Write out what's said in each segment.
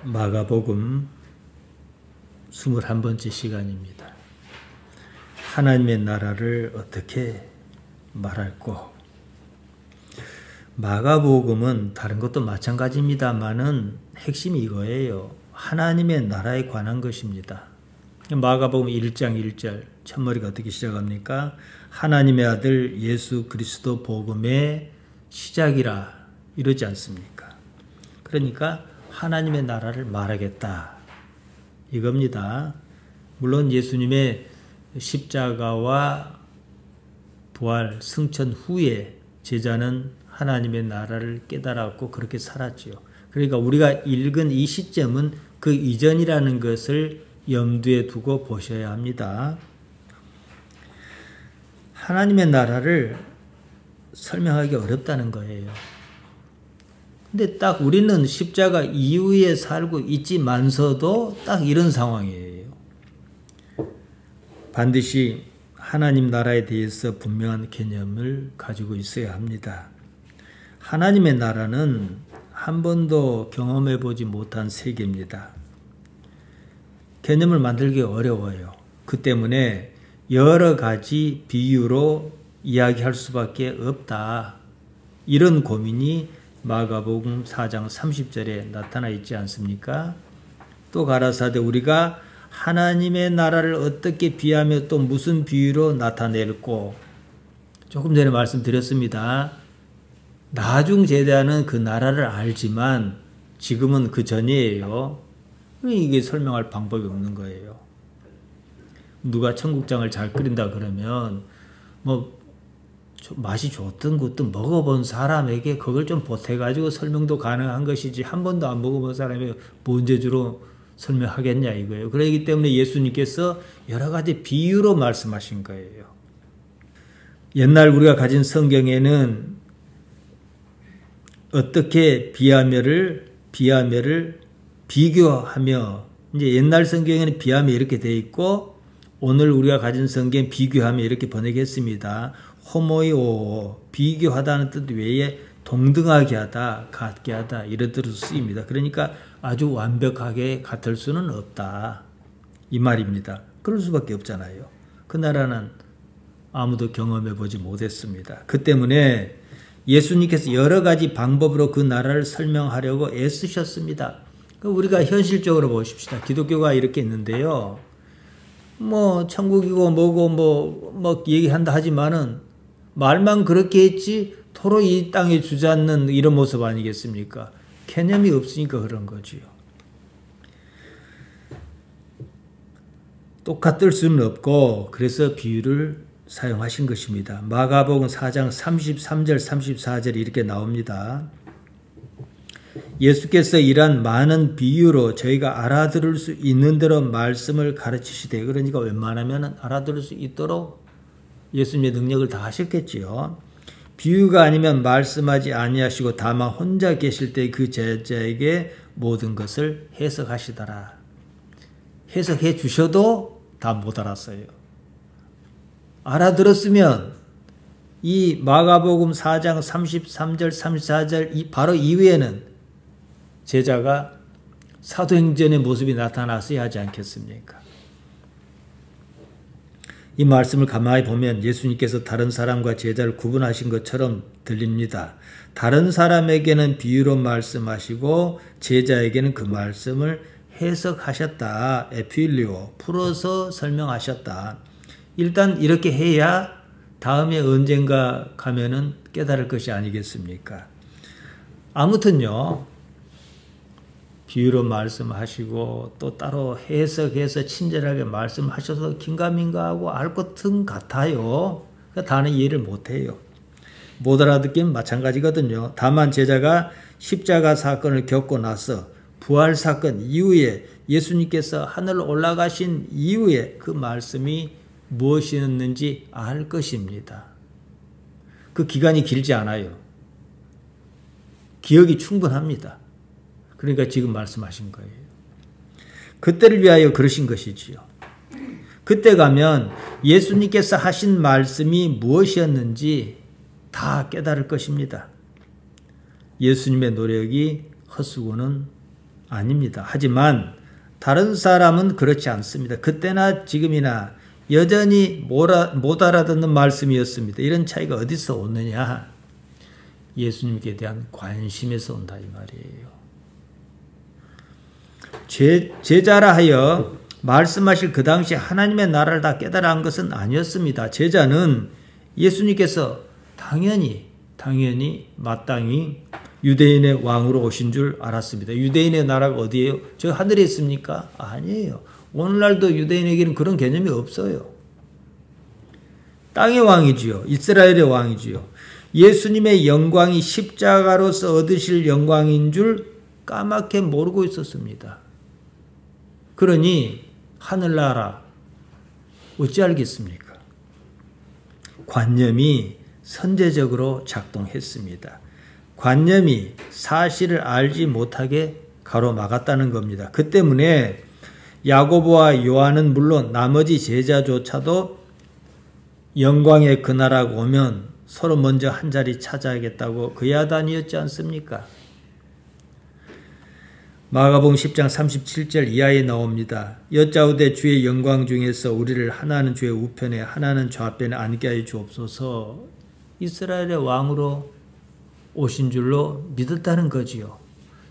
마가복음 21번째 시간입니다. 하나님의 나라를 어떻게 말할꼬? 마가복음은 다른 것도 마찬가지입니다만은 핵심이 이거예요. 하나님의 나라에 관한 것입니다. 마가복음 1장 1절 첫머리가 어떻게 시작합니까? 하나님의 아들 예수 그리스도 복음의 시작이라 이러지 않습니까? 그러니까 하나님의 나라를 말하겠다 이겁니다. 물론 예수님의 십자가와 부활, 승천 후에 제자는 하나님의 나라를 깨달았고 그렇게 살았지요. 그러니까 우리가 읽은 이 시점은 그 이전이라는 것을 염두에 두고 보셔야 합니다. 하나님의 나라를 설명하기 어렵다는 거예요. 근데 딱 우리는 십자가 이후에 살고 있지만서도 딱 이런 상황이에요. 반드시 하나님 나라에 대해서 분명한 개념을 가지고 있어야 합니다. 하나님의 나라는 한 번도 경험해 보지 못한 세계입니다. 개념을 만들기 어려워요. 그 때문에 여러 가지 비유로 이야기할 수밖에 없다. 이런 고민이 마가복음 4장 30절에 나타나 있지 않습니까? 또 가라사대 우리가 하나님의 나라를 어떻게 비하며 또 무슨 비유로 나타낼꼬? 조금 전에 말씀드렸습니다. 나중 제대하는 그 나라를 알지만 지금은 그 전이에요. 이게 설명할 방법이 없는 거예요. 누가 청국장을 잘 끓인다 그러면 맛이 좋든 그든 먹어본 사람에게 그걸 좀 보태가지고 설명도 가능한 것이지 한 번도 안 먹어본 사람이 뭔 재주로 설명하겠냐 이거예요. 그렇기 때문에 예수님께서 여러 가지 비유로 말씀하신 거예요. 옛날 우리가 가진 성경에는 어떻게 비하며를 비교하며 이제 옛날 성경에는 비하며 이렇게 돼 있고 오늘 우리가 가진 성경 비교하며 이렇게 번역했습니다. 호모이오 비교하다는 뜻 외에 동등하게 하다, 같게 하다 이런 뜻으로 쓰입니다. 그러니까 아주 완벽하게 같을 수는 없다 이 말입니다. 그럴 수밖에 없잖아요. 그 나라는 아무도 경험해 보지 못했습니다. 그 때문에 예수님께서 여러 가지 방법으로 그 나라를 설명하려고 애쓰셨습니다. 우리가 현실적으로 보십시다. 기독교가 이렇게 있는데요. 천국이고 뭐고 얘기한다 하지만은 말만 그렇게 했지 도로 이 땅에 주저앉는 이런 모습 아니겠습니까? 개념이 없으니까 그런 거지요. 똑같을 수는 없고 그래서 비유를 사용하신 것입니다. 마가복음 4장 33절 34절 이렇게 나옵니다. 예수께서 이란 많은 비유로 저희가 알아들을 수 있는 대로 말씀을 가르치시되 그러니까 웬만하면 알아들을 수 있도록 예수님의 능력을 다 하셨겠지요. 비유가 아니면 말씀하지 아니하시고 다만 혼자 계실 때 그 제자에게 모든 것을 해석하시더라. 해석해 주셔도 다 못 알았어요. 알아들었으면 이 마가복음 4장 33절 34절 바로 이후에는 제자가 사도행전의 모습이 나타났어야 하지 않겠습니까? 이 말씀을 가만히 보면 예수님께서 다른 사람과 제자를 구분하신 것처럼 들립니다. 다른 사람에게는 비유로 말씀하시고 제자에게는 그 말씀을 해석하셨다. 에필리오, 풀어서 설명하셨다. 일단 이렇게 해야 다음에 언젠가 가면은 깨달을 것이 아니겠습니까? 아무튼요. 비유로 말씀하시고 또 따로 해석해서 친절하게 말씀하셔서 긴가민가하고 알 것은 같아요. 다는 이해를 못해요. 못 알아듣기는 마찬가지거든요. 다만 제자가 십자가 사건을 겪고 나서 부활 사건 이후에 예수님께서 하늘로 올라가신 이후에 그 말씀이 무엇이었는지 알 것입니다. 그 기간이 길지 않아요. 기억이 충분합니다. 그러니까 지금 말씀하신 거예요. 그때를 위하여 그러신 것이지요. 그때 가면 예수님께서 하신 말씀이 무엇이었는지 다 깨달을 것입니다. 예수님의 노력이 헛수고는 아닙니다. 하지만 다른 사람은 그렇지 않습니다. 그때나 지금이나 여전히 못 알아듣는 말씀이었습니다. 이런 차이가 어디서 오느냐? 예수님께 대한 관심에서 온다 이 말이에요. 제자라 하여 말씀하실 그 당시 하나님의 나라를 다 깨달아 한 것은 아니었습니다. 제자는 예수님께서 당연히 마땅히 유대인의 왕으로 오신 줄 알았습니다. 유대인의 나라가 어디예요? 저 하늘에 있습니까? 아니에요. 오늘날도 유대인에게는 그런 개념이 없어요. 땅의 왕이지요. 이스라엘의 왕이지요. 예수님의 영광이 십자가로서 얻으실 영광인 줄 까맣게 모르고 있었습니다. 그러니 하늘나라 어찌 알겠습니까? 관념이 선제적으로 작동했습니다. 관념이 사실을 알지 못하게 가로막았다는 겁니다. 그 때문에 야고보와 요한은 물론 나머지 제자조차도 영광의 그 나라가 오면 서로 먼저 한 자리 찾아야겠다고 그 야단이었지 않습니까? 마가복음 10장 37절 이하에 나옵니다. 여짜오되 주의 영광 중에서 우리를 하나는 주의 우편에 하나는 좌편에 앉게 하여 주옵소서. 이스라엘의 왕으로 오신 줄로 믿었다는 거지요.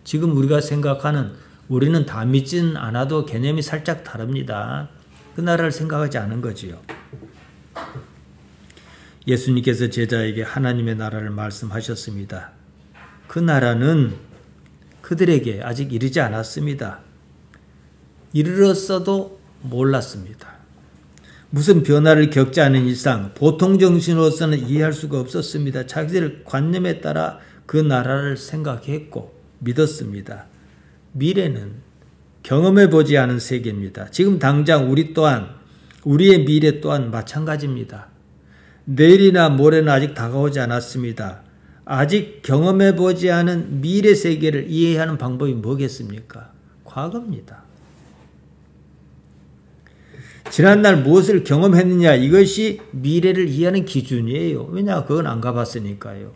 지금 우리가 생각하는 우리는 다 믿진 않아도 개념이 살짝 다릅니다. 그 나라를 생각하지 않은 거지요. 예수님께서 제자에게 하나님의 나라를 말씀하셨습니다. 그 나라는 그들에게 아직 이르지 않았습니다. 이르렀어도 몰랐습니다. 무슨 변화를 겪지 않은 이상 보통 정신으로서는 이해할 수가 없었습니다. 자기들 관념에 따라 그 나라를 생각했고 믿었습니다. 미래는 경험해 보지 않은 세계입니다. 지금 당장 우리의 미래 또한 마찬가지입니다. 내일이나 모레는 아직 다가오지 않았습니다. 아직 경험해 보지 않은 미래 세계를 이해하는 방법이 뭐겠습니까? 과거입니다. 지난날 무엇을 경험했느냐, 이것이 미래를 이해하는 기준이에요. 왜냐? 그건 안 가봤으니까요.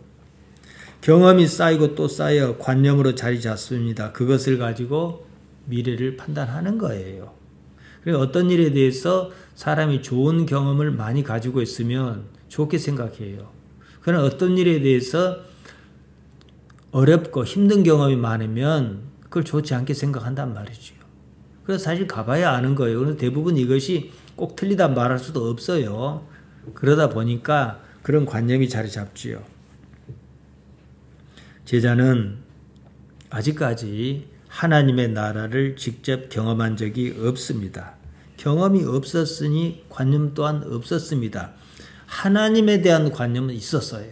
경험이 쌓이고 또 쌓여 관념으로 자리 잡습니다. 그것을 가지고 미래를 판단하는 거예요. 그리고 어떤 일에 대해서 사람이 좋은 경험을 많이 가지고 있으면 좋게 생각해요. 그러나 어떤 일에 대해서 어렵고 힘든 경험이 많으면 그걸 좋지 않게 생각한단 말이죠. 그래서 사실 가봐야 아는 거예요. 그런데 대부분 이것이 꼭 틀리다 말할 수도 없어요. 그러다 보니까 그런 관념이 자리 잡지요. 제자는 아직까지 하나님의 나라를 직접 경험한 적이 없습니다. 경험이 없었으니 관념 또한 없었습니다. 하나님에 대한 관념은 있었어요.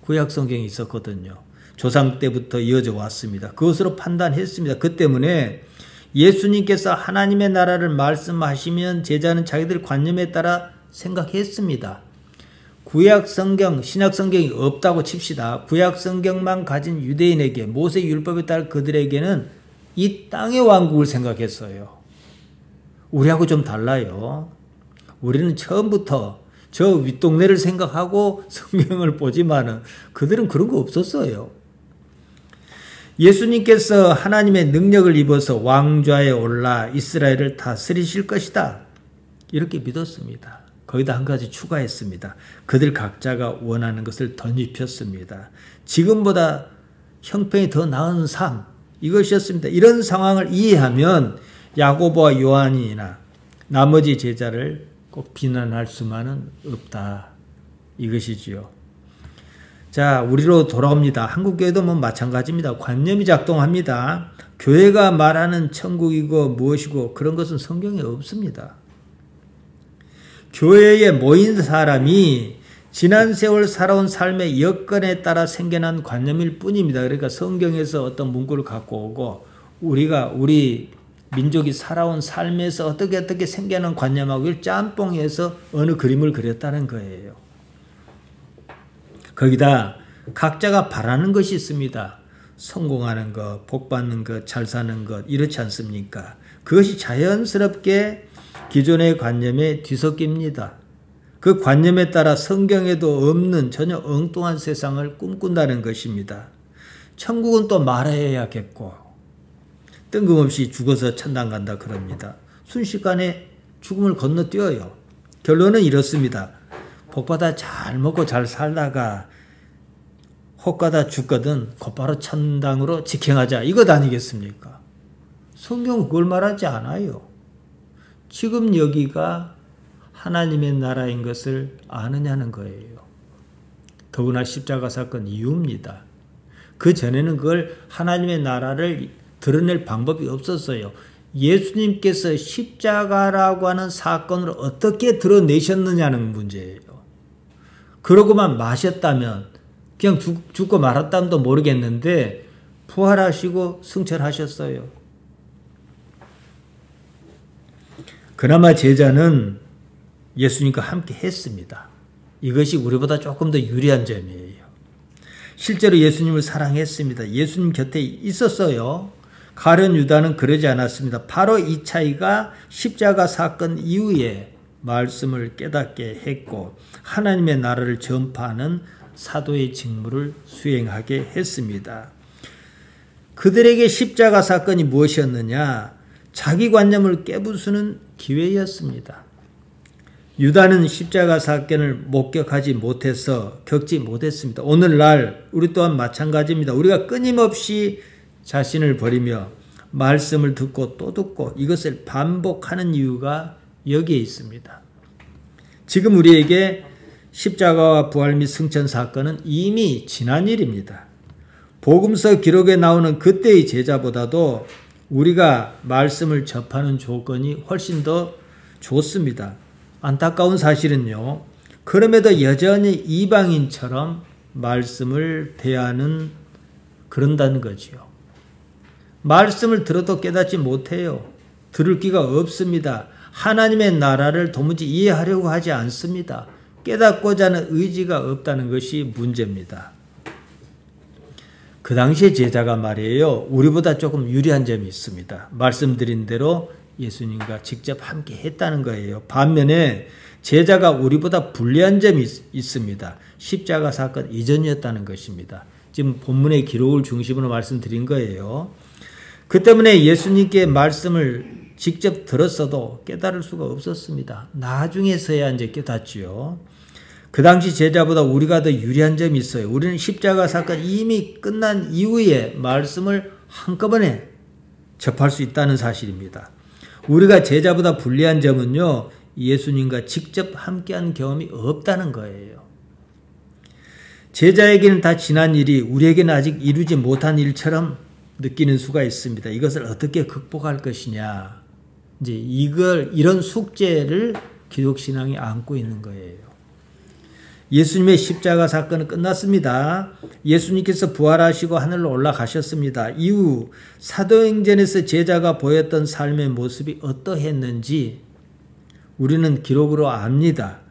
구약 성경에 있었거든요. 조상 때부터 이어져 왔습니다. 그것으로 판단했습니다. 그 때문에 예수님께서 하나님의 나라를 말씀하시면 제자는 자기들 관념에 따라 생각했습니다. 구약 성경, 신약 성경이 없다고 칩시다. 구약 성경만 가진 유대인에게 모세 율법에 따라 그들에게는 이 땅의 왕국을 생각했어요. 우리하고 좀 달라요. 우리는 처음부터 저 윗동네를 생각하고 성경을 보지만은 그들은 그런 거 없었어요. 예수님께서 하나님의 능력을 입어서 왕좌에 올라 이스라엘을 다스리실 것이다. 이렇게 믿었습니다. 거기다 한 가지 추가했습니다. 그들 각자가 원하는 것을 덧입혔습니다. 지금보다 형편이 더 나은 삶, 이것이었습니다. 이런 상황을 이해하면 야고보와 요한이나 나머지 제자를 꼭 비난할 수만은 없다. 이것이지요. 자, 우리로 돌아옵니다. 한국교회도 마찬가지입니다. 관념이 작동합니다. 교회가 말하는 천국이고 무엇이고 그런 것은 성경에 없습니다. 교회에 모인 사람이 지난 세월 살아온 삶의 여건에 따라 생겨난 관념일 뿐입니다. 그러니까 성경에서 어떤 문구를 갖고 오고 우리 민족이 살아온 삶에서 어떻게 생겨난 관념하고 짬뽕해서 어느 그림을 그렸다는 거예요. 거기다 각자가 바라는 것이 있습니다. 성공하는 것, 복 받는 것, 잘 사는 것, 이렇지 않습니까? 그것이 자연스럽게 기존의 관념에 뒤섞입니다. 그 관념에 따라 성경에도 없는 전혀 엉뚱한 세상을 꿈꾼다는 것입니다. 천국은 또 말해야겠고 뜬금없이 죽어서 천당 간다 그럽니다. 순식간에 죽음을 건너뛰어요. 결론은 이렇습니다. 복받아 잘 먹고 잘 살다가 혹가다 죽거든 곧바로 천당으로 직행하자 이것 아니겠습니까? 성경은 그걸 말하지 않아요. 지금 여기가 하나님의 나라인 것을 아느냐는 거예요. 더구나 십자가 사건 이후입니다. 그 전에는 그걸 하나님의 나라를 드러낼 방법이 없었어요. 예수님께서 십자가라고 하는 사건을 어떻게 드러내셨느냐는 문제예요. 그러고만 마셨다면 그냥 죽고 말았다면도 모르겠는데 부활하시고 승천하셨어요. 그나마 제자는 예수님과 함께 했습니다. 이것이 우리보다 조금 더 유리한 점이에요. 실제로 예수님을 사랑했습니다. 예수님 곁에 있었어요. 가룟 유다는 그러지 않았습니다. 바로 이 차이가 십자가 사건 이후에 말씀을 깨닫게 했고 하나님의 나라를 전파하는 사도의 직무를 수행하게 했습니다. 그들에게 십자가 사건이 무엇이었느냐? 자기 관념을 깨부수는 기회였습니다. 유다는 십자가 사건을 목격하지 못해서 겪지 못했습니다. 오늘날 우리 또한 마찬가지입니다. 우리가 끊임없이 자신을 버리며 말씀을 듣고 또 듣고 이것을 반복하는 이유가 여기에 있습니다. 지금 우리에게 십자가와 부활 및 승천 사건은 이미 지난 일입니다. 복음서 기록에 나오는 그때의 제자보다도 우리가 말씀을 접하는 조건이 훨씬 더 좋습니다. 안타까운 사실은요. 그럼에도 여전히 이방인처럼 말씀을 대하는 그런다는 거지요. 말씀을 들어도 깨닫지 못해요. 들을 기가 없습니다. 하나님의 나라를 도무지 이해하려고 하지 않습니다. 깨닫고자 하는 의지가 없다는 것이 문제입니다. 그 당시의 제자가 말이에요. 우리보다 조금 유리한 점이 있습니다. 말씀드린 대로 예수님과 직접 함께 했다는 거예요. 반면에 제자가 우리보다 불리한 점이 있습니다. 십자가 사건 이전이었다는 것입니다. 지금 본문의 기록을 중심으로 말씀드린 거예요. 그 때문에 예수님께 말씀을 직접 들었어도 깨달을 수가 없었습니다. 나중에서야 이제 깨닫지요. 그 당시 제자보다 우리가 더 유리한 점이 있어요. 우리는 십자가 사건 이미 끝난 이후에 말씀을 한꺼번에 접할 수 있다는 사실입니다. 우리가 제자보다 불리한 점은요. 예수님과 직접 함께한 경험이 없다는 거예요. 제자에게는 다 지난 일이 우리에게는 아직 이루지 못한 일처럼 느끼는 수가 있습니다. 이것을 어떻게 극복할 것이냐. 이제 이런 숙제를 기독신앙이 안고 있는 거예요. 예수님의 십자가 사건은 끝났습니다. 예수님께서 부활하시고 하늘로 올라가셨습니다. 이후 사도행전에서 제자가 보였던 삶의 모습이 어떠했는지 우리는 기록으로 압니다.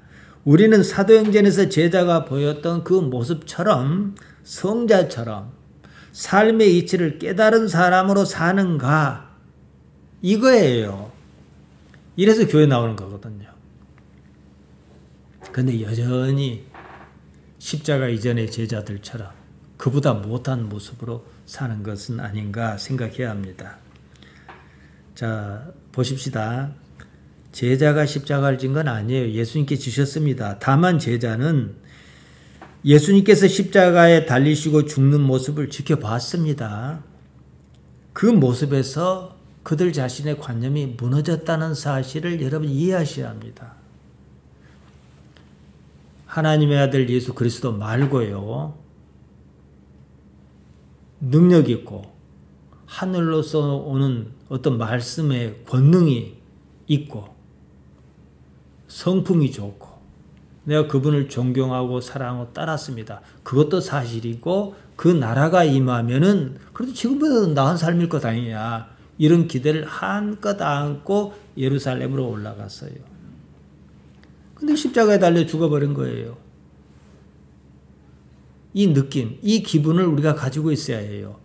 우리는 사도행전에서 제자가 보였던 그 모습처럼 성자처럼 삶의 이치를 깨달은 사람으로 사는가? 이거예요. 이래서 교회 나오는 거거든요. 그런데 여전히 십자가 이전의 제자들처럼 그보다 못한 모습으로 사는 것은 아닌가 생각해야 합니다. 자, 보십시다. 제자가 십자가를 진 건 아니에요. 예수님께 지셨습니다. 다만 제자는 예수님께서 십자가에 달리시고 죽는 모습을 지켜봤습니다. 그 모습에서 그들 자신의 관념이 무너졌다는 사실을 여러분 이해하셔야 합니다. 하나님의 아들 예수 그리스도 말고요. 능력 있고 하늘로서 오는 어떤 말씀의 권능이 있고 성품이 좋고 내가 그분을 존경하고 사랑하고 따랐습니다. 그것도 사실이고 그 나라가 임하면은 그래도 지금보다 나은 삶일 것 아니냐. 이런 기대를 한껏 안고 예루살렘으로 올라갔어요. 근데 십자가에 달려 죽어버린 거예요. 이 느낌, 이 기분을 우리가 가지고 있어야 해요.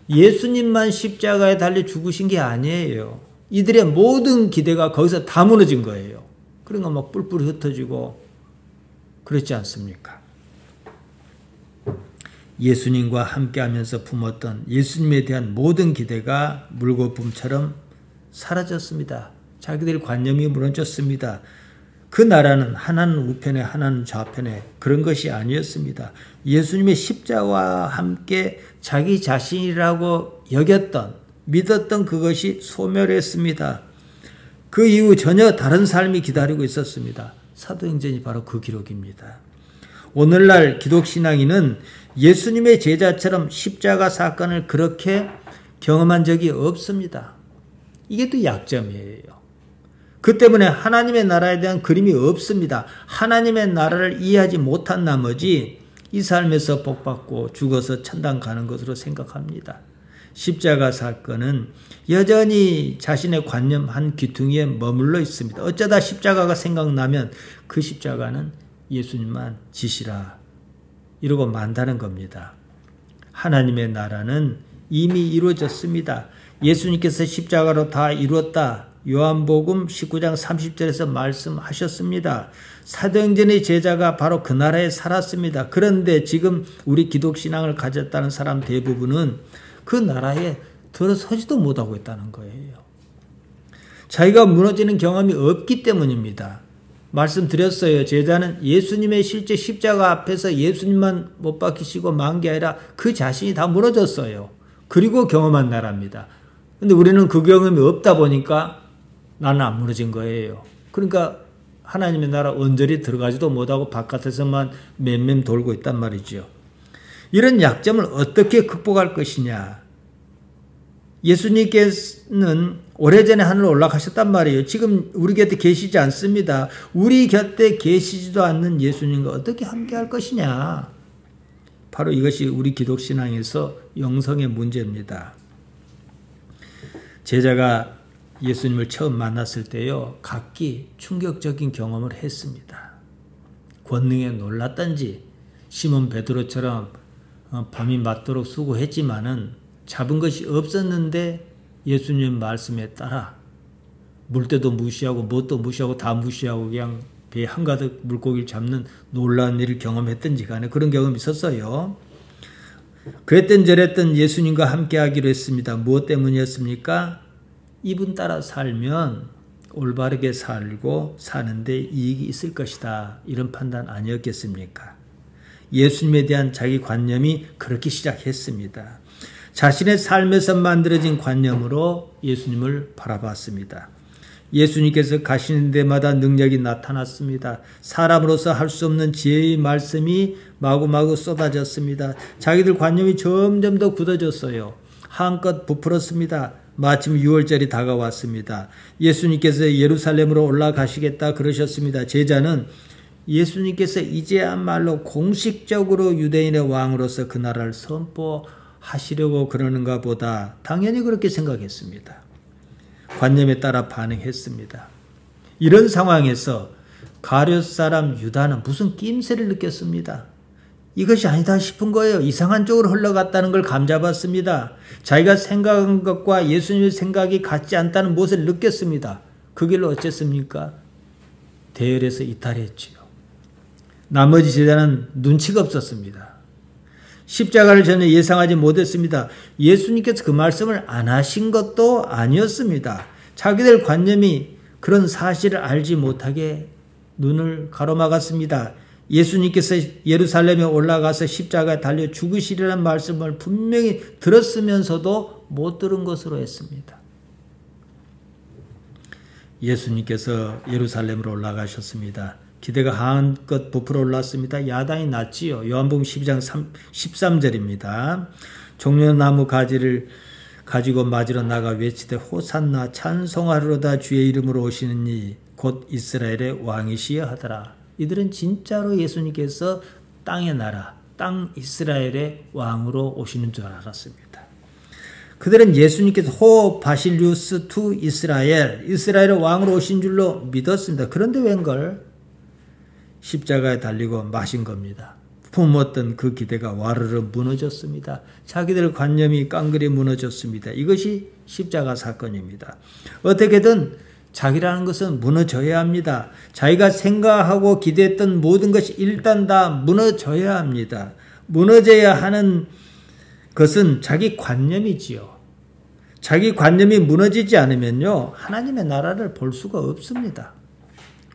예수님만 십자가에 달려 죽으신 게 아니에요. 이들의 모든 기대가 거기서 다 무너진 거예요. 그러니까 막 뿔뿔이 흩어지고 그렇지 않습니까? 예수님과 함께하면서 품었던 예수님에 대한 모든 기대가 물거품처럼 사라졌습니다. 자기들 관념이 무너졌습니다. 그 나라는 하나는 우편에 하나는 좌편에 그런 것이 아니었습니다. 예수님의 십자가와 함께 자기 자신이라고 여겼던 믿었던 그것이 소멸했습니다. 그 이후 전혀 다른 삶이 기다리고 있었습니다. 사도행전이 바로 그 기록입니다. 오늘날 기독신앙인은 예수님의 제자처럼 십자가 사건을 그렇게 경험한 적이 없습니다. 이게 또 약점이에요. 그 때문에 하나님의 나라에 대한 그림이 없습니다. 하나님의 나라를 이해하지 못한 나머지 이 삶에서 복받고 죽어서 천당 가는 것으로 생각합니다. 십자가 사건은 여전히 자신의 관념 한 귀퉁이에 머물러 있습니다. 어쩌다 십자가가 생각나면 그 십자가는 예수님만 지시라 이러고 만다는 겁니다. 하나님의 나라는 이미 이루어졌습니다. 예수님께서 십자가로 다 이루었다. 요한복음 19장 30절에서 말씀하셨습니다. 사도행전의 제자가 바로 그 나라에 살았습니다. 그런데 지금 우리 기독신앙을 가졌다는 사람 대부분은 그 나라에 들어서지도 못하고 있다는 거예요. 자기가 무너지는 경험이 없기 때문입니다. 말씀드렸어요. 제자는 예수님의 실제 십자가 앞에서 예수님만 못 박히시고 만 게 아니라 그 자신이 다 무너졌어요. 그리고 경험한 나라입니다. 근데 우리는 그 경험이 없다 보니까 나는 안 무너진 거예요. 그러니까 하나님의 나라 언저리 들어가지도 못하고 바깥에서만 맴맴 돌고 있단 말이죠. 이런 약점을 어떻게 극복할 것이냐. 예수님께서는 오래전에 하늘로 올라가셨단 말이에요. 지금 우리 곁에 계시지 않습니다. 우리 곁에 계시지도 않는 예수님과 어떻게 함께할 것이냐. 바로 이것이 우리 기독신앙에서 영성의 문제입니다. 제자가 예수님을 처음 만났을 때요, 각기 충격적인 경험을 했습니다. 권능에 놀랐던지 시몬 베드로처럼 밤이 맞도록 수고했지만은 잡은 것이 없었는데 예수님 말씀에 따라 물때도 무시하고 뭣도 무시하고 다 무시하고 그냥 배 한가득 물고기를 잡는 놀라운 일을 경험했던지 간에 그런 경험이 있었어요. 그랬던 저랬던 예수님과 함께 하기로 했습니다. 무엇 때문이었습니까? 이분 따라 살면 올바르게 살고 사는데 이익이 있을 것이다. 이런 판단 아니었겠습니까? 예수님에 대한 자기 관념이 그렇게 시작했습니다. 자신의 삶에서 만들어진 관념으로 예수님을 바라봤습니다. 예수님께서 가시는 데마다 능력이 나타났습니다. 사람으로서 할 수 없는 지혜의 말씀이 마구마구 쏟아졌습니다. 자기들 관념이 점점 더 굳어졌어요. 한껏 부풀었습니다. 마침 6월절이 다가왔습니다. 예수님께서 예루살렘으로 올라가시겠다 그러셨습니다. 제자는 예수님께서 이제야말로 공식적으로 유대인의 왕으로서 그 나라를 선포하시려고 그러는가 보다 당연히 그렇게 생각했습니다. 관념에 따라 반응했습니다. 이런 상황에서 가룟 사람 유다는 무슨 낌새를 느꼈습니다. 이것이 아니다 싶은 거예요. 이상한 쪽으로 흘러갔다는 걸 감잡았습니다. 자기가 생각한 것과 예수님의 생각이 같지 않다는 무엇을 느꼈습니다. 그 길로 어쨌습니까? 대열에서 이탈했지요. 나머지 제자는 눈치가 없었습니다. 십자가를 전혀 예상하지 못했습니다. 예수님께서 그 말씀을 안 하신 것도 아니었습니다. 자기들 관념이 그런 사실을 알지 못하게 눈을 가로막았습니다. 예수님께서 예루살렘에 올라가서 십자가에 달려 죽으시리라는 말씀을 분명히 들었으면서도 못 들은 것으로 했습니다. 예수님께서 예루살렘으로 올라가셨습니다. 기대가 한껏 부풀어 올랐습니다. 야단이 났지요. 요한복음 12장 13절입니다. 종려나무 가지를 가지고 맞으러 나가 외치되 호산나 찬송하리로다 주의 이름으로 오시는 이 곧 이스라엘의 왕이시여 하더라. 이들은 진짜로 예수님께서 땅의 나라, 땅 이스라엘의 왕으로 오시는 줄 알았습니다. 그들은 예수님께서 호 바실리우스 투 이스라엘의 왕으로 오신 줄로 믿었습니다. 그런데 웬걸? 십자가에 달리고 마신 겁니다. 품었던 그 기대가 와르르 무너졌습니다. 자기들 관념이 깡그리 무너졌습니다. 이것이 십자가 사건입니다. 어떻게든 자기라는 것은 무너져야 합니다. 자기가 생각하고 기대했던 모든 것이 일단 다 무너져야 합니다. 무너져야 하는 것은 자기 관념이지요. 자기 관념이 무너지지 않으면요, 하나님의 나라를 볼 수가 없습니다.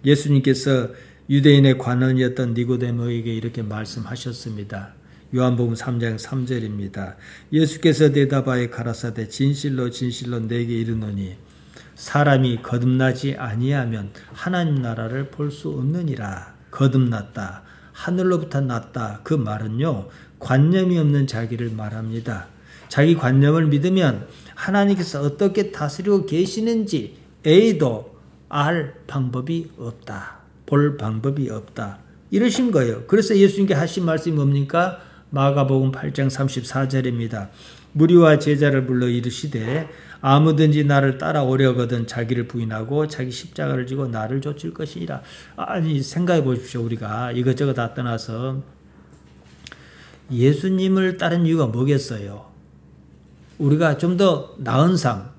예수님께서 유대인의 관원이었던 니고데모에게 이렇게 말씀하셨습니다. 요한복음 3장 3절입니다. 예수께서 대답하여 가라사대 진실로 진실로 내게 이르노니 사람이 거듭나지 아니하면 하나님 나라를 볼 수 없느니라. 거듭났다, 하늘로부터 났다, 그 말은요, 관념이 없는 자기를 말합니다. 자기 관념을 믿으면 하나님께서 어떻게 다스리고 계시는지 A도 알 방법이 없다. 볼 방법이 없다. 이러신 거예요. 그래서 예수님께 하신 말씀이 뭡니까? 마가복음 8장 34절입니다. 무리와 제자를 불러 이르시되 아무든지 나를 따라오려거든 자기를 부인하고 자기 십자가를 지고 나를 좇을 것이니라. 아니, 생각해 보십시오. 우리가 이것저것 다 떠나서 예수님을 따른 이유가 뭐겠어요? 우리가 좀 더 나은 삶,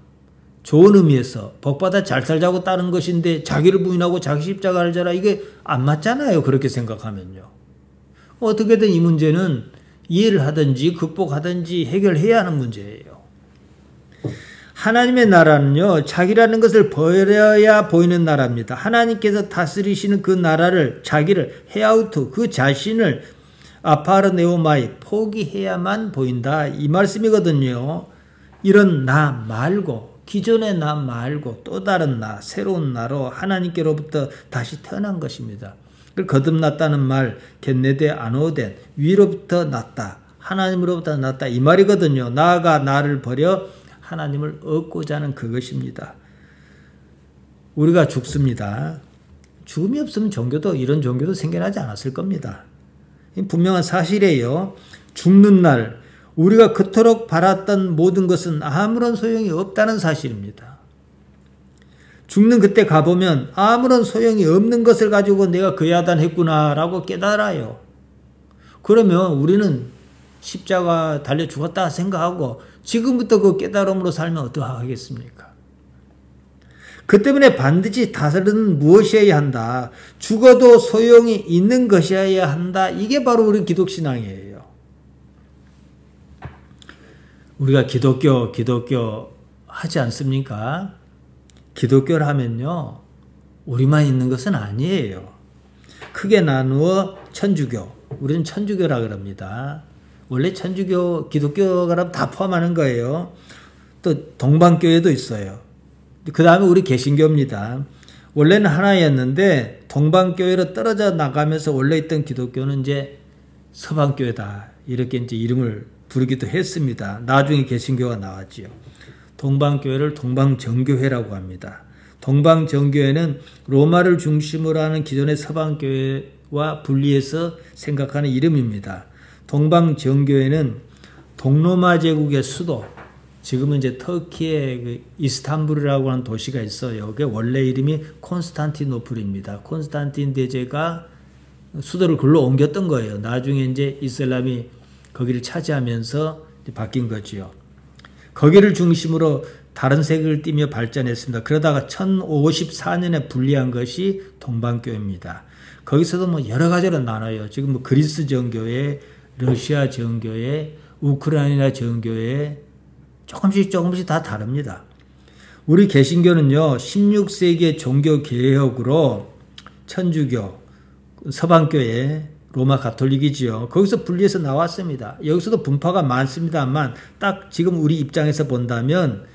좋은 의미에서 복받아 잘 살자고 따른 것인데 자기를 부인하고 자기 십자가를 져라, 이게 안 맞잖아요. 그렇게 생각하면요. 어떻게든 이 문제는 이해를 하든지 극복하든지 해결해야 하는 문제예요. 하나님의 나라는요, 자기라는 것을 버려야 보이는 나라입니다. 하나님께서 다스리시는 그 나라를, 자기를, 헤아우트, 그 자신을 아파르네오마이, 포기해야만 보인다, 이 말씀이거든요. 이런 나 말고, 기존의 나 말고 또 다른 나, 새로운 나로 하나님께로부터 다시 태어난 것입니다. 거듭났다는 말, 겟네데 아노덴, 위로부터 났다, 하나님으로부터 났다, 이 말이거든요. 나아가 나를 버려 하나님을 얻고자 하는 그것입니다. 우리가 죽습니다. 죽음이 없으면 종교도, 이런 종교도 생겨나지 않았을 겁니다. 분명한 사실이에요. 죽는 날 우리가 그토록 바랐던 모든 것은 아무런 소용이 없다는 사실입니다. 죽는 그때 가보면 아무런 소용이 없는 것을 가지고 내가 그 야단했구나라고 깨달아요. 그러면 우리는 십자가 달려 죽었다 생각하고 지금부터 그 깨달음으로 살면 어떠하겠습니까? 그 때문에 반드시 다스리는 무엇이어야 한다. 죽어도 소용이 있는 것이어야 한다. 이게 바로 우리 기독신앙이에요. 우리가 기독교 하지 않습니까? 기독교를 하면요, 우리만 있는 것은 아니에요. 크게 나누어 천주교, 우리는 천주교라 그럽니다. 원래 천주교, 기독교가 다 포함하는 거예요. 또 동방교회도 있어요. 그 다음에 우리 개신교입니다. 원래는 하나였는데 동방교회로 떨어져 나가면서 원래 있던 기독교는 이제 서방교회다, 이렇게 이제 이름을 부르기도 했습니다. 나중에 개신교가 나왔지요. 동방교회를 동방정교회라고 합니다. 동방정교회는 로마를 중심으로 하는 기존의 서방교회와 분리해서 생각하는 이름입니다. 동방정교회는 동로마 제국의 수도, 지금은 이제 터키의 그 이스탄불이라고 하는 도시가 있어요. 그게 원래 이름이 콘스탄티노플입니다. 콘스탄틴 대제가 수도를 글로 옮겼던 거예요. 나중에 이제 이슬람이 거기를 차지하면서 바뀐 거지요. 거기를 중심으로 다른 색을 띠며 발전했습니다. 그러다가 1054년에 분리한 것이 동방교회입니다. 거기서도 뭐 여러 가지로 나눠요. 지금 뭐 그리스 정교회, 러시아 정교회, 우크라이나 정교회, 조금씩 다 다릅니다. 우리 개신교는요, 16세기의 종교 개혁으로 천주교, 서방교회, 로마 가톨릭이지요. 거기서 분리해서 나왔습니다. 여기서도 분파가 많습니다만 딱 지금 우리 입장에서 본다면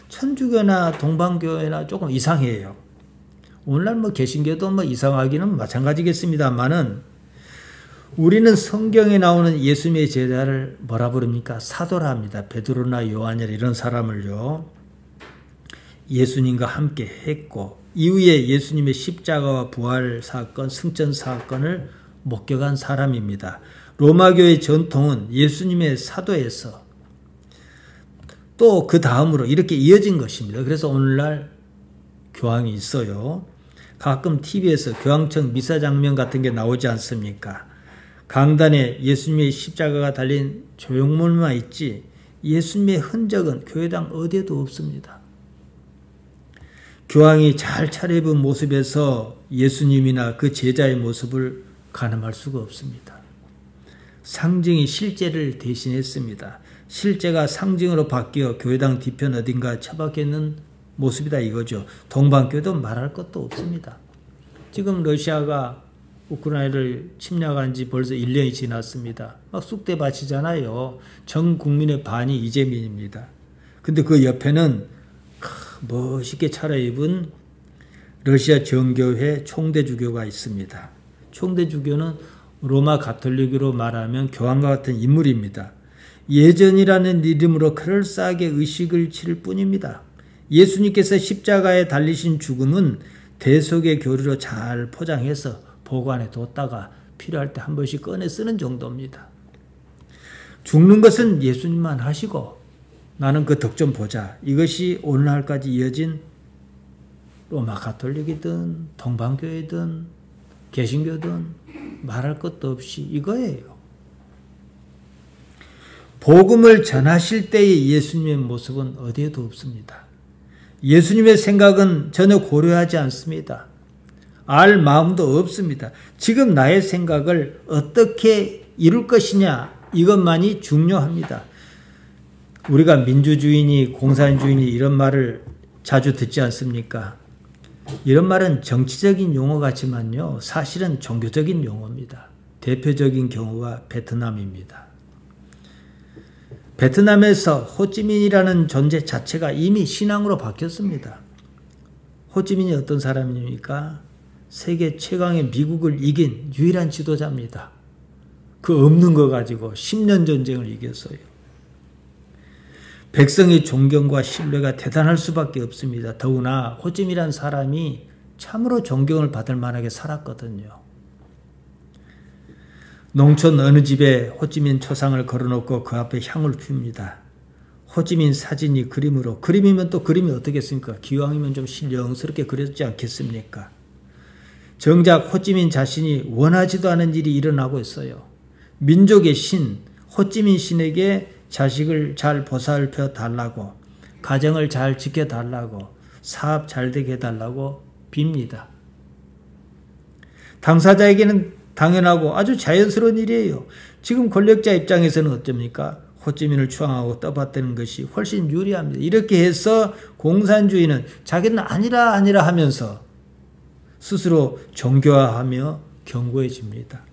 천주교나 동방교회나 조금 이상해요. 오늘날 뭐 개신교도 뭐 이상하기는 마찬가지겠습니다만은 우리는 성경에 나오는 예수님의 제자를 뭐라 부릅니까? 사도라 합니다. 베드로나 요한이나 이런 사람을요, 예수님과 함께 했고 이후에 예수님의 십자가와 부활 사건, 승천 사건을 목격한 사람입니다. 로마교의 전통은 예수님의 사도에서 또 그 다음으로 이렇게 이어진 것입니다. 그래서 오늘날 교황이 있어요. 가끔 TV에서 교황청 미사 장면 같은 게 나오지 않습니까? 강단에 예수님의 십자가가 달린 조형물만 있지 예수님의 흔적은 교회당 어디에도 없습니다. 교황이 잘 차려입은 모습에서 예수님이나 그 제자의 모습을 가늠할 수가 없습니다. 상징이 실제를 대신했습니다. 실제가 상징으로 바뀌어 교회당 뒤편 어딘가 처박혀 있는 모습이다 이거죠. 동방교회도 말할 것도 없습니다. 지금 러시아가 우크라이나를 침략한 지 벌써 1년이 지났습니다. 막 쑥대밭이잖아요. 전 국민의 반이 이재민입니다. 근데 그 옆에는 멋있게 차려입은 러시아 정교회 총대주교가 있습니다. 총대주교는 로마 가톨릭으로 말하면 교황과 같은 인물입니다. 예전이라는 이름으로 그럴싸하게 의식을 치를 뿐입니다. 예수님께서 십자가에 달리신 죽음은 대속의 교리로 잘 포장해서 보관해 뒀다가 필요할 때 한 번씩 꺼내 쓰는 정도입니다. 죽는 것은 예수님만 하시고 나는 그 덕 좀 보자. 이것이 오늘날까지 이어진 로마 가톨릭이든 동방교회든 개신교든 말할 것도 없이 이거예요. 복음을 전하실 때의 예수님의 모습은 어디에도 없습니다. 예수님의 생각은 전혀 고려하지 않습니다. 알 마음도 없습니다. 지금 나의 생각을 어떻게 이룰 것이냐 이것만이 중요합니다. 우리가 민주주의니 공산주의니 이런 말을 자주 듣지 않습니까? 이런 말은 정치적인 용어 같지만요. 사실은 종교적인 용어입니다. 대표적인 경우가 베트남입니다. 베트남에서 호찌민이라는 존재 자체가 이미 신앙으로 바뀌었습니다. 호찌민이 어떤 사람입니까? 세계 최강의 미국을 이긴 유일한 지도자입니다. 그 없는 거 가지고 10년 전쟁을 이겼어요. 백성의 존경과 신뢰가 대단할 수밖에 없습니다. 더구나 호찌민이라는 사람이 참으로 존경을 받을 만하게 살았거든요. 농촌 어느 집에 호찌민 초상을 걸어놓고 그 앞에 향을 피웁니다. 호찌민 사진이 그림으로, 그림이면 또 그림이 어떻겠습니까? 기왕이면 좀 신령스럽게 그렸지 않겠습니까? 정작 호찌민 자신이 원하지도 않은 일이 일어나고 있어요. 민족의 신, 호찌민 신에게 자식을 잘 보살펴 달라고, 가정을 잘 지켜달라고, 사업 잘 되게 해달라고 빕니다. 당사자에게는 당연하고 아주 자연스러운 일이에요. 지금 권력자 입장에서는 어쩝니까? 호찌민을 추앙하고 떠받드는 것이 훨씬 유리합니다. 이렇게 해서 공산주의는 자기는 아니라 하면서 스스로 정교화하며 견고해집니다.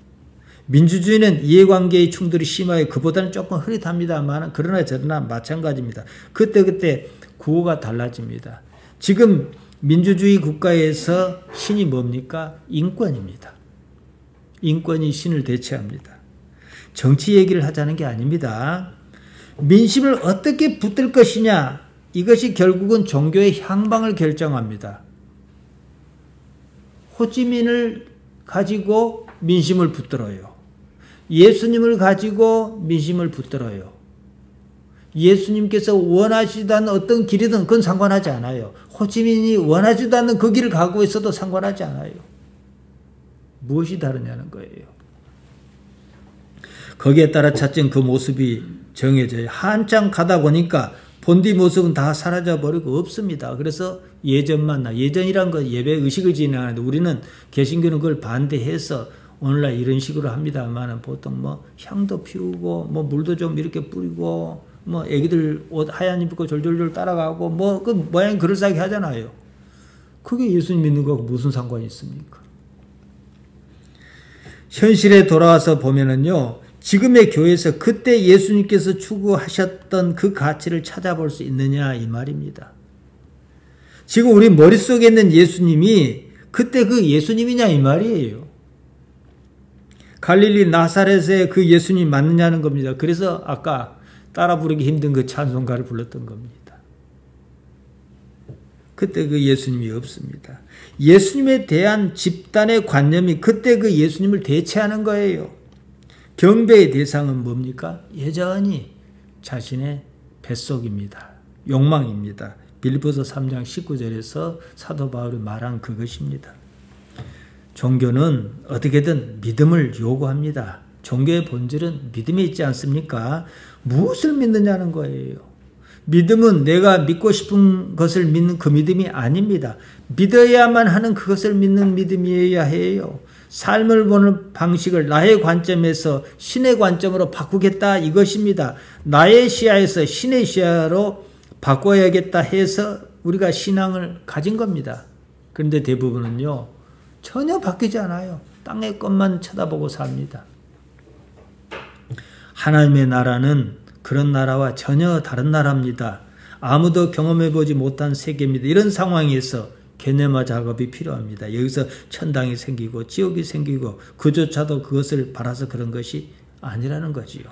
민주주의는 이해관계의 충돌이 심하게 그보다는 조금 흐릿합니다만 그러나 저러나 마찬가지입니다. 그때 구호가 달라집니다. 지금 민주주의 국가에서 신이 뭡니까? 인권입니다. 인권이 신을 대체합니다. 정치 얘기를 하자는 게 아닙니다. 민심을 어떻게 붙들 것이냐 이것이 결국은 종교의 향방을 결정합니다. 호찌민을 가지고 민심을 붙들어요. 예수님을 가지고 민심을 붙들어요. 예수님께서 원하시도 않는 어떤 길이든 그건 상관하지 않아요. 호찌민이 원하지도 않는 그 길을 가고 있어도 상관하지 않아요. 무엇이 다르냐는 거예요. 거기에 따라 차츰 그 모습이 정해져요. 한참 가다 보니까 본디 모습은 다 사라져버리고 없습니다. 그래서 예전만 예전이란 건 예배 의식을 지내는데 우리는 개신교는 그걸 반대해서 오늘날 이런 식으로 합니다만 보통 뭐 향도 피우고 뭐 물도 좀 이렇게 뿌리고 뭐 애기들 옷 하얀 입고 졸졸졸 따라가고 뭐 그 모양 그럴싸하게 하잖아요. 그게 예수님 믿는 거하고 무슨 상관이 있습니까? 현실에 돌아와서 보면은요. 지금의 교회에서 그때 예수님께서 추구하셨던 그 가치를 찾아볼 수 있느냐 이 말입니다. 지금 우리 머릿속에 있는 예수님이 그때 그 예수님이냐 이 말이에요. 갈릴리 나사렛의 그 예수님 맞느냐는 겁니다. 그래서 아까 따라 부르기 힘든 그 찬송가를 불렀던 겁니다. 그때 그 예수님이 없습니다. 예수님에 대한 집단의 관념이 그때 그 예수님을 대체하는 거예요. 경배의 대상은 뭡니까? 여전히 자신의 뱃속입니다. 욕망입니다. 빌립보서 3장 19절에서 사도 바울이 말한 그것입니다. 종교는 어떻게든 믿음을 요구합니다. 종교의 본질은 믿음에 있지 않습니까? 무엇을 믿느냐는 거예요. 믿음은 내가 믿고 싶은 것을 믿는 그 믿음이 아닙니다. 믿어야만 하는 그것을 믿는 믿음이어야 해요. 삶을 보는 방식을 나의 관점에서 신의 관점으로 바꾸겠다 이것입니다. 나의 시야에서 신의 시야로 바꿔야겠다 해서 우리가 신앙을 가진 겁니다. 그런데 대부분은요, 전혀 바뀌지 않아요. 땅의 것만 쳐다보고 삽니다. 하나님의 나라는 그런 나라와 전혀 다른 나라입니다. 아무도 경험해보지 못한 세계입니다. 이런 상황에서 개념화 작업이 필요합니다. 여기서 천당이 생기고 지옥이 생기고 그조차도 그것을 바라서 그런 것이 아니라는 거지요.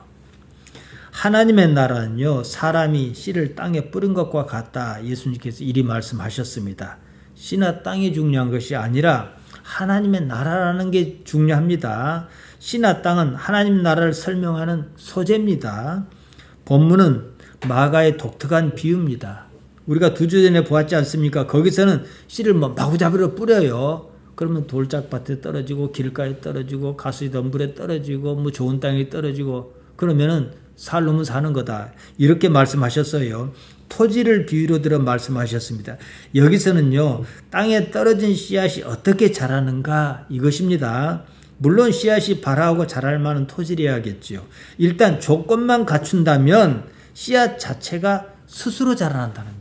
하나님의 나라는요, 사람이 씨를 땅에 뿌린 것과 같다. 예수님께서 이리 말씀하셨습니다. 씨나 땅이 중요한 것이 아니라 하나님의 나라라는 게 중요합니다. 씨나 땅은 하나님 나라를 설명하는 소재입니다. 본문은 마가의 독특한 비유입니다. 우리가 2주 전에 보았지 않습니까? 거기서는 씨를 마구잡이로 뿌려요. 그러면 돌짝밭에 떨어지고 길가에 떨어지고 가수이던 물에 떨어지고 좋은 땅에 떨어지고 그러면은 살려면 사는 거다. 이렇게 말씀하셨어요. 토지를 비유로 들어 말씀하셨습니다. 여기서는요, 땅에 떨어진 씨앗이 어떻게 자라는가 이것입니다. 물론 씨앗이 발아하고 자랄 만한 토지여야겠죠. 일단 조건만 갖춘다면 씨앗 자체가 스스로 자라난다는 거예요.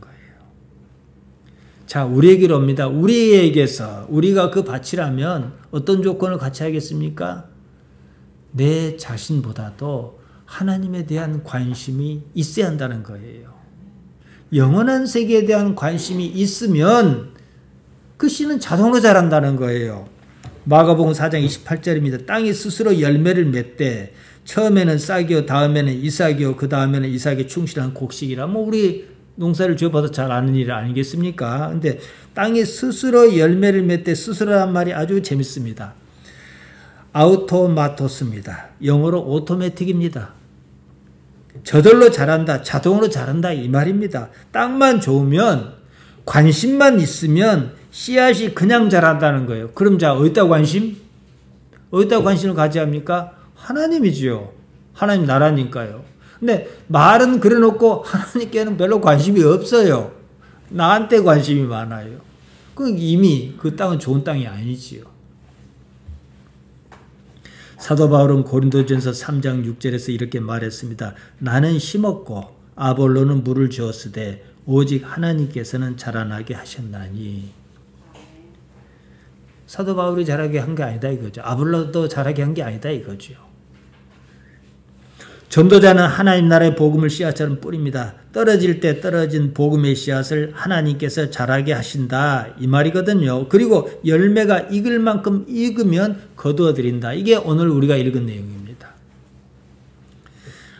자, 우리에게로 옵니다. 우리에게서 우리가 그 밭이라면 어떤 조건을 갖춰야겠습니까? 내 자신보다도 하나님에 대한 관심이 있어야 한다는 거예요. 영원한 세계에 대한 관심이 있으면 그 씨는 자동으로 자란다는 거예요. 마가복음 4장 28절입니다. 땅이 스스로 열매를 맺되 처음에는 싹이요 다음에는 이삭이요 그 다음에는 이삭에 충실한 곡식이라. 우리 농사를 지어봐도 잘 아는 일 아니겠습니까? 근데 땅이 스스로 열매를 맺되 스스로란 말이 아주 재밌습니다. 아우토마토스입니다. 영어로 오토매틱입니다. 저절로 자란다, 자동으로 자란다 이 말입니다. 땅만 좋으면 관심만 있으면 씨앗이 그냥 자란다는 거예요. 그럼 자, 어디다 관심? 어디다 관심을 가져야 합니까? 하나님이지요. 하나님 나라니까요. 근데 말은 그래놓고 하나님께는 별로 관심이 없어요. 나한테 관심이 많아요. 그럼 이미 그 땅은 좋은 땅이 아니지요. 사도 바울은 고린도전서 3장 6절에서 이렇게 말했습니다. 나는 심었고 아볼로는 물을 주었으되 오직 하나님께서는 자라나게 하셨나니. 사도 바울이 자라게 한 게 아니다 이거죠. 아볼로도 자라게 한 게 아니다 이거죠. 전도자는 하나님 나라의 복음을 씨앗처럼 뿌립니다. 떨어질 때 떨어진 복음의 씨앗을 하나님께서 자라게 하신다 이 말이거든요. 그리고 열매가 익을 만큼 익으면 거두어 드린다. 이게 오늘 우리가 읽은 내용입니다.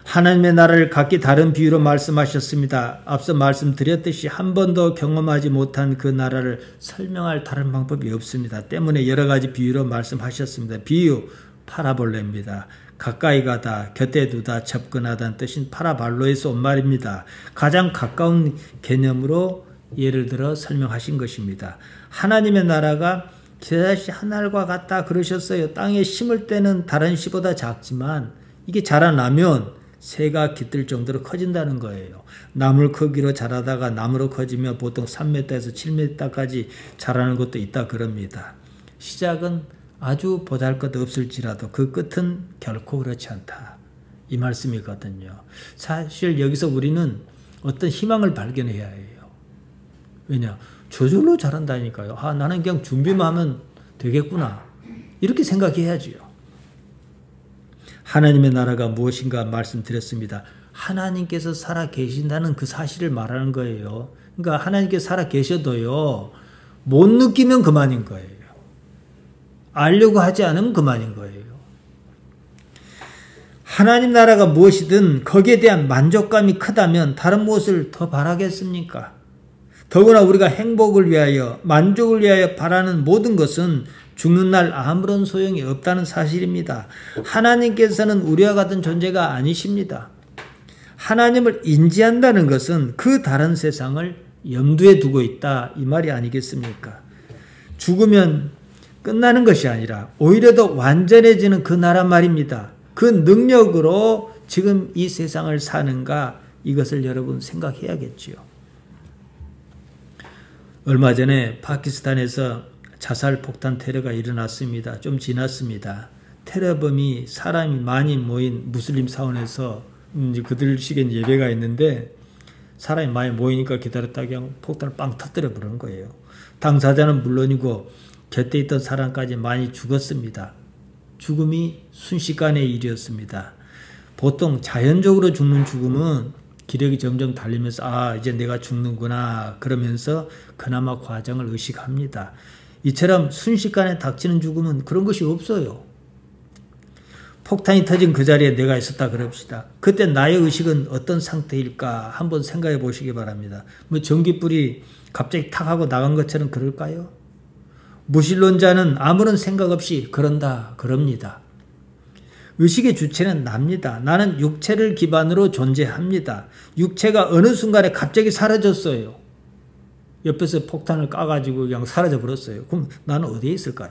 하나님의 나라를 각기 다른 비유로 말씀하셨습니다. 앞서 말씀드렸듯이 한 번도 경험하지 못한 그 나라를 설명할 다른 방법이 없습니다. 때문에 여러 가지 비유로 말씀하셨습니다. 비유 파라볼레입니다. 가까이 가다, 곁에 두다, 접근하다는 뜻인 파라발로에서 온 말입니다. 가장 가까운 개념으로 예를 들어 설명하신 것입니다. 하나님의 나라가 겨자씨 한 알과 같다 그러셨어요. 땅에 심을 때는 다른 씨보다 작지만 이게 자라나면 새가 깃들 정도로 커진다는 거예요. 나물 크기로 자라다가 나무로 커지면 보통 3m에서 7m까지 자라는 것도 있다 그럽니다. 시작은 아주 보잘것없을지라도 그 끝은 결코 그렇지 않다. 이 말씀이거든요. 사실 여기서 우리는 어떤 희망을 발견해야 해요. 왜냐? 저절로 자란다니까요. 나는 그냥 준비만 하면 되겠구나. 이렇게 생각해야지요. 하나님의 나라가 무엇인가 말씀드렸습니다. 하나님께서 살아 계신다는 그 사실을 말하는 거예요. 그러니까 하나님께서 살아 계셔도요, 못 느끼면 그만인 거예요. 알려고 하지 않으면 그만인 거예요. 하나님 나라가 무엇이든 거기에 대한 만족감이 크다면 다른 무엇을 더 바라겠습니까? 더구나 우리가 행복을 위하여 만족을 위하여 바라는 모든 것은 죽는 날 아무런 소용이 없다는 사실입니다. 하나님께서는 우리와 같은 존재가 아니십니다. 하나님을 인지한다는 것은 그 다른 세상을 염두에 두고 있다 이 말이 아니겠습니까? 죽으면 끝나는 것이 아니라 오히려 더 완전해지는 그 나라 말입니다. 그 능력으로 지금 이 세상을 사는가 이것을 여러분 생각해야겠지요. 얼마 전에 파키스탄에서 자살 폭탄 테러가 일어났습니다. 좀 지났습니다. 테러범이 사람이 많이 모인 무슬림 사원에서 이제 그들식의 예배가 있는데 사람이 많이 모이니까 기다렸다가 그냥 폭탄을 빵 터뜨려 버리는 거예요. 당사자는 물론이고 곁에 있던 사람까지 많이 죽었습니다. 죽음이 순식간의 일이었습니다. 보통 자연적으로 죽는 죽음은 기력이 점점 달리면서 이제 내가 죽는구나 그러면서 그나마 과정을 의식합니다. 이처럼 순식간에 닥치는 죽음은 그런 것이 없어요. 폭탄이 터진 그 자리에 내가 있었다 그럽시다. 그때 나의 의식은 어떤 상태일까 한번 생각해 보시기 바랍니다. 뭐 전기불이 갑자기 탁 하고 나간 것처럼 그럴까요? 무신론자는 아무런 생각 없이 그럽니다. 의식의 주체는 납니다. 나는 육체를 기반으로 존재합니다. 육체가 어느 순간에 갑자기 사라졌어요. 옆에서 폭탄을 까가지고 그냥 사라져버렸어요. 그럼 나는 어디에 있을까요?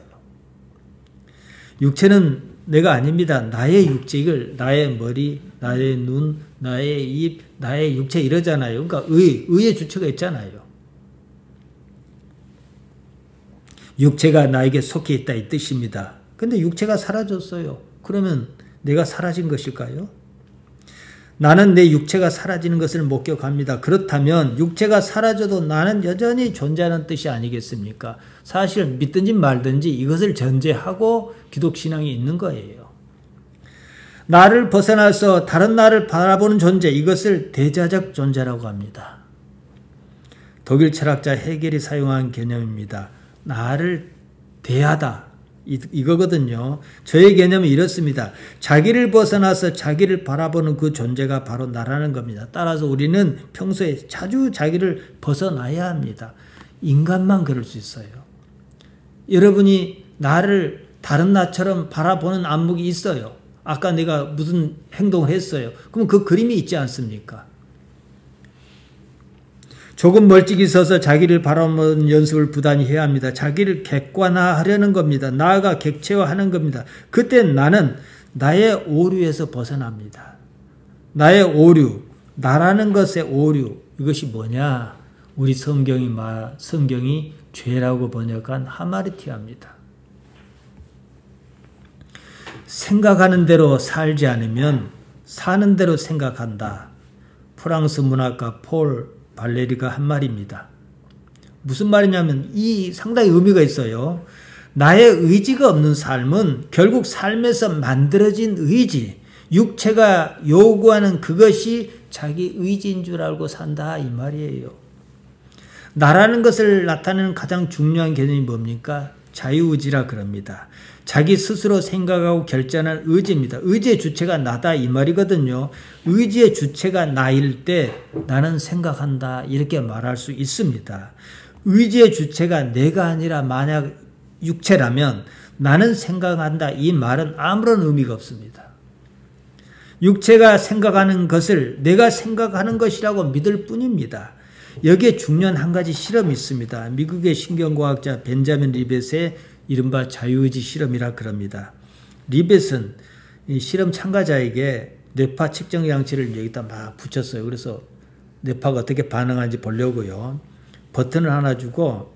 육체는 내가 아닙니다. 나의 육체, 나의 머리, 나의 눈, 나의 입, 나의 육체 이러잖아요. 그러니까 의의 주체가 있잖아요. 육체가 나에게 속해 있다 이 뜻입니다. 근데 육체가 사라졌어요. 그러면 내가 사라진 것일까요? 나는 내 육체가 사라지는 것을 목격합니다. 그렇다면 육체가 사라져도 나는 여전히 존재하는 뜻이 아니겠습니까? 사실 믿든지 말든지 이것을 전제하고 기독신앙이 있는 거예요. 나를 벗어나서 다른 나를 바라보는 존재, 이것을 대자적 존재라고 합니다. 독일 철학자 헤겔이 사용한 개념입니다. 나를 대하다. 이거거든요. 저의 개념은 이렇습니다. 자기를 벗어나서 자기를 바라보는 그 존재가 바로 나라는 겁니다. 따라서 우리는 평소에 자주 자기를 벗어나야 합니다. 인간만 그럴 수 있어요. 여러분이 나를 다른 나처럼 바라보는 안목이 있어요. 아까 내가 무슨 행동을 했어요. 그럼 그 그림이 있지 않습니까? 조금 멀찍이 서서 자기를 바라보는 연습을 부단히 해야 합니다. 자기를 객관화하려는 겁니다. 나아가 객체화하는 겁니다. 그때 나는 나의 오류에서 벗어납니다. 나의 오류, 나라는 것의 오류, 이것이 뭐냐? 우리 성경이 죄라고 번역한 하마르티아입니다. 생각하는 대로 살지 않으면 사는 대로 생각한다. 프랑스 문학가 폴 발레리가 한 말입니다. 무슨 말이냐면 이 상당히 의미가 있어요. 나의 의지가 없는 삶은 결국 삶에서 만들어진 의지, 육체가 요구하는 그것이 자기 의지인 줄 알고 산다 이 말이에요. 나라는 것을 나타내는 가장 중요한 개념이 뭡니까? 자유의지라 그럽니다. 자기 스스로 생각하고 결정하는 의지입니다. 의지의 주체가 나다 이 말이거든요. 의지의 주체가 나일 때 나는 생각한다 이렇게 말할 수 있습니다. 의지의 주체가 내가 아니라 만약 육체라면 나는 생각한다 이 말은 아무런 의미가 없습니다. 육체가 생각하는 것을 내가 생각하는 것이라고 믿을 뿐입니다. 여기에 중요한 한 가지 실험이 있습니다. 미국의 신경과학자 벤자민 리벳의 이른바 자유의지 실험이라 그럽니다. 리벳은 이 실험 참가자에게 뇌파 측정 장치를 여기다 막 붙였어요. 그래서 뇌파가 어떻게 반응하는지 보려고요. 버튼을 하나 주고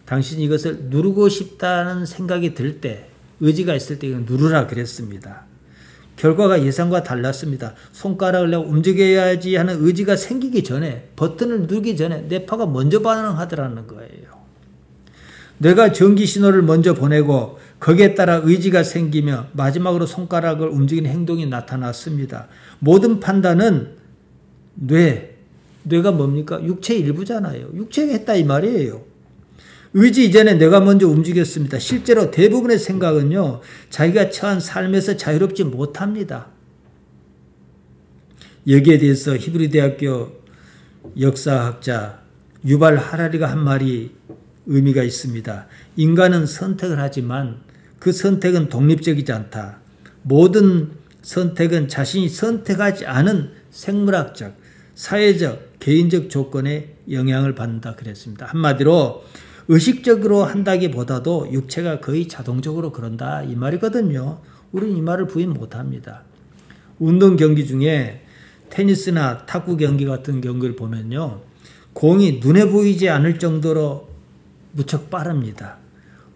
당신이 이것을 누르고 싶다는 생각이 들 때, 의지가 있을 때 이거 누르라 그랬습니다. 결과가 예상과 달랐습니다. 손가락을 내가 움직여야지 하는 의지가 생기기 전에, 버튼을 누르기 전에 뇌파가 먼저 반응하더라는 거예요. 뇌가 전기 신호를 먼저 보내고 거기에 따라 의지가 생기며 마지막으로 손가락을 움직이는 행동이 나타났습니다. 모든 판단은 뇌가 뭡니까? 육체의 일부잖아요. 육체가 했다 이 말이에요. 의지 이전에 뇌가 먼저 움직였습니다. 실제로 대부분의 생각은요, 자기가 처한 삶에서 자유롭지 못합니다. 여기에 대해서 히브리 대학교 역사학자 유발 하라리가 한 말이 의미가 있습니다. 인간은 선택을 하지만 그 선택은 독립적이지 않다. 모든 선택은 자신이 선택하지 않은 생물학적, 사회적, 개인적 조건에 영향을 받는다 그랬습니다. 한마디로 의식적으로 한다기보다도 육체가 거의 자동적으로 그런다 이 말이거든요. 우리는 이 말을 부인 못합니다. 운동 경기 중에 테니스나 탁구 경기 같은 경기를 보면요, 공이 눈에 보이지 않을 정도로 무척 빠릅니다.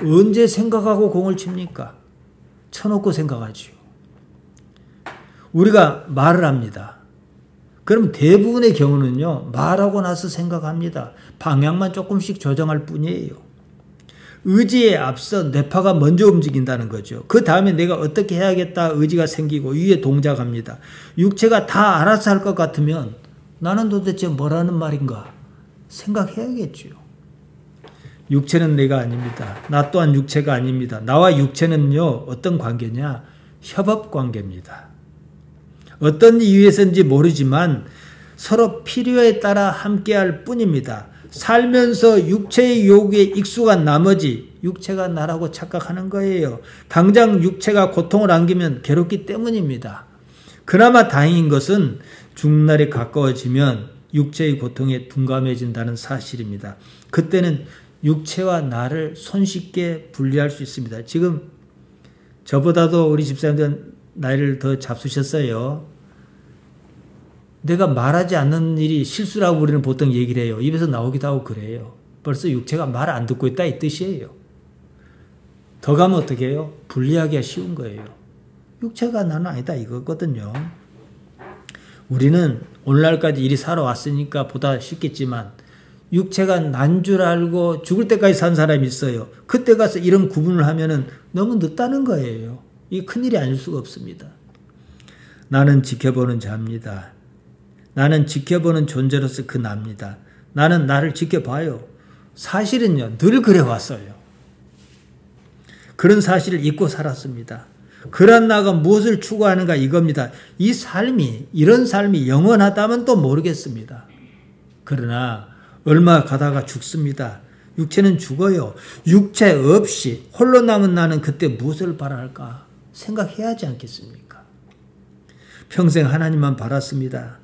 언제 생각하고 공을 칩니까? 쳐놓고 생각하지요. 우리가 말을 합니다. 그럼 대부분의 경우는요, 말하고 나서 생각합니다. 방향만 조금씩 조정할 뿐이에요. 의지에 앞서 뇌파가 먼저 움직인다는 거죠. 그 다음에 내가 어떻게 해야겠다 의지가 생기고 위에 동작합니다. 육체가 다 알아서 할 것 같으면 나는 도대체 뭐라는 말인가 생각해야겠죠. 육체는 내가 아닙니다. 나 또한 육체가 아닙니다. 나와 육체는요, 어떤 관계냐? 협업 관계입니다. 어떤 이유에서인지 모르지만 서로 필요에 따라 함께할 뿐입니다. 살면서 육체의 요구에 익숙한 나머지 육체가 나라고 착각하는 거예요. 당장 육체가 고통을 안기면 괴롭기 때문입니다. 그나마 다행인 것은 죽는 날이 가까워지면 육체의 고통에 둔감해진다는 사실입니다. 그때는 육체와 나를 손쉽게 분리할 수 있습니다. 지금 저보다도 우리 집사님들은 나이를 더 잡수셨어요. 내가 말하지 않는 일이 실수라고 우리는 보통 얘기를 해요. 입에서 나오기도 하고 그래요. 벌써 육체가 말 안 듣고 있다 이 뜻이에요. 더 가면 어떻게 해요? 분리하기가 쉬운 거예요. 육체가 나는 아니다 이거거든요. 우리는 오늘날까지 일이 살아왔으니까 보다 쉽겠지만 육체가 난 줄 알고 죽을 때까지 산 사람이 있어요. 그때 가서 이런 구분을 하면은 너무 늦다는 거예요. 이게 큰일이 아닐 수가 없습니다. 나는 지켜보는 자입니다. 나는 지켜보는 존재로서 그 나입니다. 나는 나를 지켜봐요. 사실은요, 늘 그래왔어요. 그런 사실을 잊고 살았습니다. 그런 나가 무엇을 추구하는가 이겁니다. 이 삶이, 이런 삶이 영원하다면 또 모르겠습니다. 그러나 얼마 가다가 죽습니다. 육체는 죽어요. 육체 없이 홀로 남은 나는 그때 무엇을 바랄까 생각해야 하지 않겠습니까? 평생 하나님만 바랐습니다.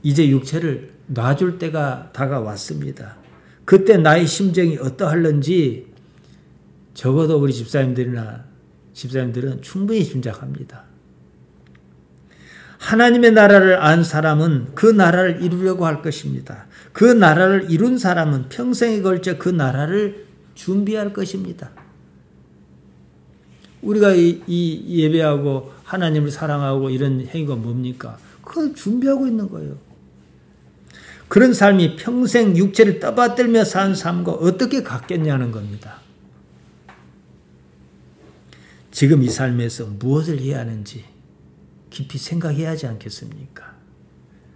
이제 육체를 놔줄 때가 다가왔습니다. 그때 나의 심정이 어떠할런지 적어도 우리 집사님들은 충분히 짐작합니다. 하나님의 나라를 안 사람은 그 나라를 이루려고 할 것입니다. 그 나라를 이룬 사람은 평생에 걸쳐 그 나라를 준비할 것입니다. 우리가 이 예배하고 하나님을 사랑하고 이런 행위가 뭡니까? 그걸 준비하고 있는 거예요. 그런 삶이 평생 육체를 떠받들며 산 삶과 어떻게 같겠냐는 겁니다. 지금 이 삶에서 무엇을 해야 하는지 깊이 생각해야 하지 않겠습니까?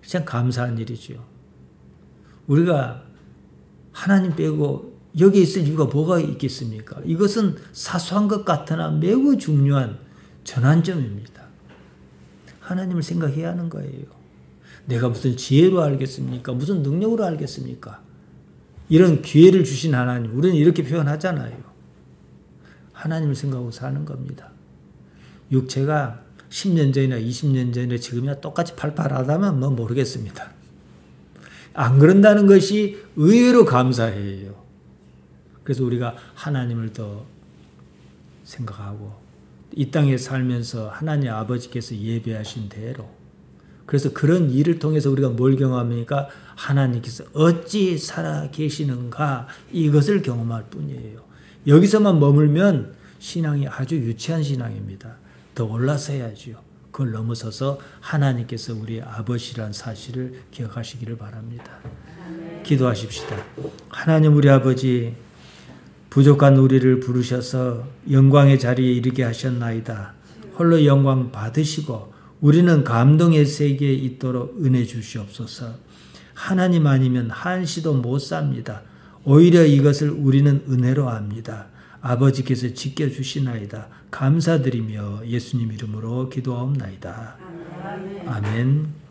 참 감사한 일이죠. 우리가 하나님 빼고 여기 있을 이유가 뭐가 있겠습니까? 이것은 사소한 것 같으나 매우 중요한 전환점입니다. 하나님을 생각해야 하는 거예요. 내가 무슨 지혜로 알겠습니까? 무슨 능력으로 알겠습니까? 이런 기회를 주신 하나님, 우리는 이렇게 표현하잖아요. 하나님을 생각하고 사는 겁니다. 육체가 10년 전이나 20년 전이나 지금이나 똑같이 팔팔하다면 뭐 모르겠습니다. 안 그런다는 것이 의외로 감사해요. 그래서 우리가 하나님을 더 생각하고 이 땅에 살면서 하나님 아버지께서 예배하신 대로, 그래서 그런 일을 통해서 우리가 뭘 경험합니까? 하나님께서 어찌 살아 계시는가 이것을 경험할 뿐이에요. 여기서만 머물면 신앙이 아주 유치한 신앙입니다. 더 올라서 해야지요. 그걸 넘어서서 하나님께서 우리의 아버지란 사실을 기억하시기를 바랍니다. 기도하십시다. 하나님 우리 아버지, 부족한 우리를 부르셔서 영광의 자리에 이르게 하셨나이다. 홀로 영광 받으시고 우리는 감동의 세계에 있도록 은혜 주시옵소서. 하나님 아니면 한시도 못 삽니다. 오히려 이것을 우리는 은혜로 압니다. 아버지께서 지켜주시나이다. 감사드리며 예수님 이름으로 기도하옵나이다. 아멘.